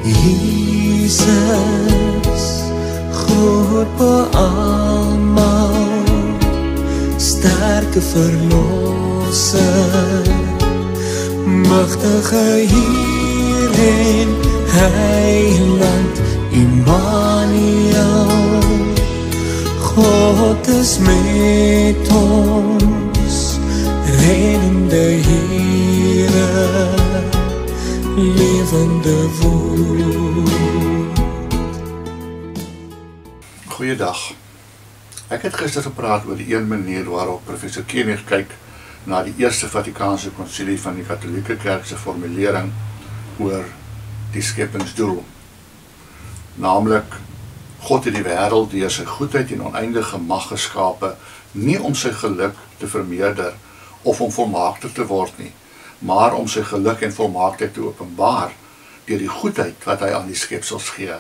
Jesus, groot bo almal, sterke verlosser, magtige Heer en Heiland, Immanuel, God is met ons, reddende Heere, levende woord. Goeiedag. Ek het gister gepraat oor die een manier waarop professor Koenig kyk na die Eerste Vatikaanse Konsilie van die Katholieke Kerk se formulering oor die skepingsdoel. Naamlik, God het die wêreld deur sy goedheid en oneindige mag geskape, nie om sy geluk te vermeerder of om volmaakter te word nie, maar om sy geluk en volmaaktheid te openbaar deur die goedheid wat hy aan die skepsels gee.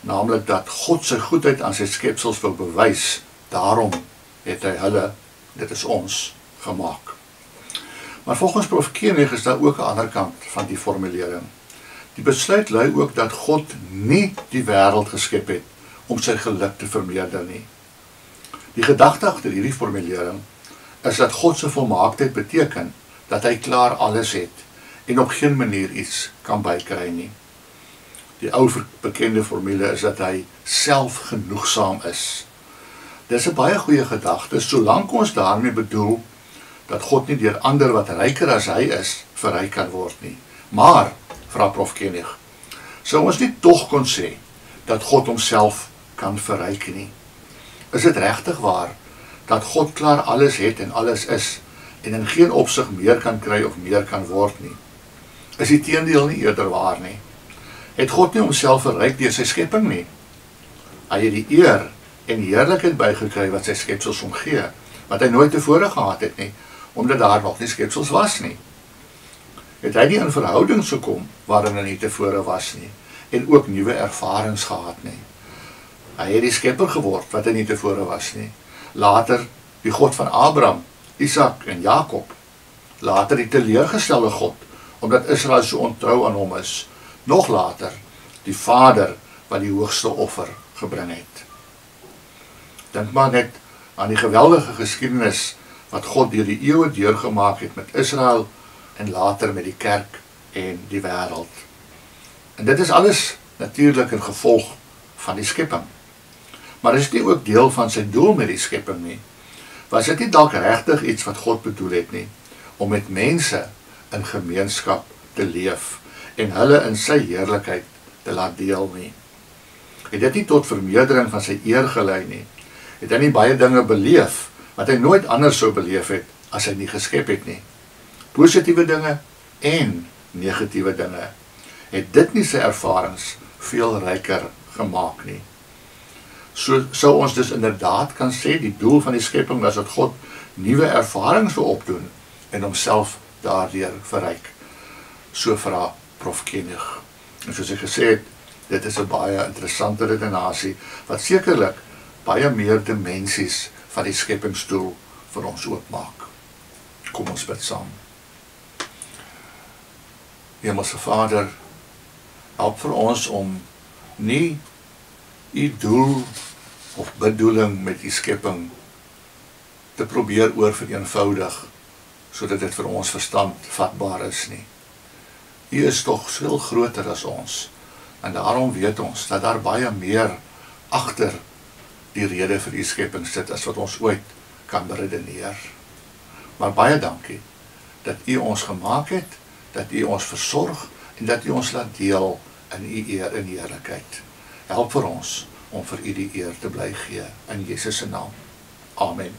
Naamlik dat God sy goedheid aan sy skepsels wil bewys, daarom het hy hulle, dit is ons, gemaak. Maar volgens Prof. Koenig is daar ook 'n ander kant van die formulering. Die besluit lui ook dat God nie die wêreld geskep het om sy geluk te vermeerder nie. Die gedagte agter hierdie formulering is dat God se volmaaktheid beteken dat hy klaar alles het en op geen manier iets kan bykry nie. Die ou bekende formule is dat hy selfgenoegsaam is. Dit is 'n baie goeie gedagte, solank ons daarmee bedoel dat God nie deur ander wat ryker as hy is, verryk kan word nie. Maar, vra Prof. Koenig, sou ons nie tog kon sê dat God homself kan verryk nie? Is dit regtig waar dat God klaar alles het en alles is en in geen opsig meer kan kry of meer kan word nie? Is die teendeel nie eerder waar nie? Het God nie homself verryk deur sy skepping nie? Hy het die eer en heerlikheid bygekry wat sy skepsels hom gee, wat hy nooit tevore gehad het nie, omdat daar nog nie skepsels was nie. Het hy nie in verhoudings gekom waarin hy nie tevore was nie, en ook nuwe ervarings gehad nie. Hy het die skepper geword wat hy nie tevore was nie. Later die God van Abraham, Isak en Jakob. Later die teleurgestelde God, omdat Israel so ontrou aan hom is. Nog later die Vader wat die hoogste offer gebring het. Dink maar net aan die geweldige geskiedenis wat God deur die eeue deurgemaak het met Israel en later met die kerk en die wêreld. En dit is alles natuurlik 'n gevolg van die skepping. Maar is dit ook deel van sy doel met die skepping nie? Was dit nie dalk regtig iets wat God bedoel het nie, om met mense in gemeenskap te leef en hulle in sy heerlikheid te laat deel nie? Het dit nie tot vermeerdering van sy eer gelei nie? Het hy nie baie dinge beleef wat hy nooit anders sou beleef het as hy nie geskep het nie? Positiewe dinge en negatiewe dinge. Het dit nie sy ervarings veel ryker gemaak nie? So sou ons dus inderdaad kan sê die doel van die skepping was dat God nuwe ervarings wil opdoen en homself daardeur verryk. So vra Prof. Koenig. En soos ek gesê het, dit is 'n baie interessante redenasie wat sekerlik baie meer dimensies van die skepingsdoel vir ons oopmaak. Kom ons bid saam. Hemelse Vader, help vir ons om nie u doel of bedoeling met die skepping te probeer oorvereenvoudig, sodat dit vir ons verstand vatbaar is nie. U is tog veel groter as ons, en daarom weet ons dat daar baie meer agter die rede vir die skepping sit as wat ons ooit kan beredeneer. Maar baie dankie dat u ons gemaak het, dat u ons versorg en dat u ons laat deel in u eer en heerlikheid. Help vir ons om vir u die eer te bly gee in Jesus se naam. Amen.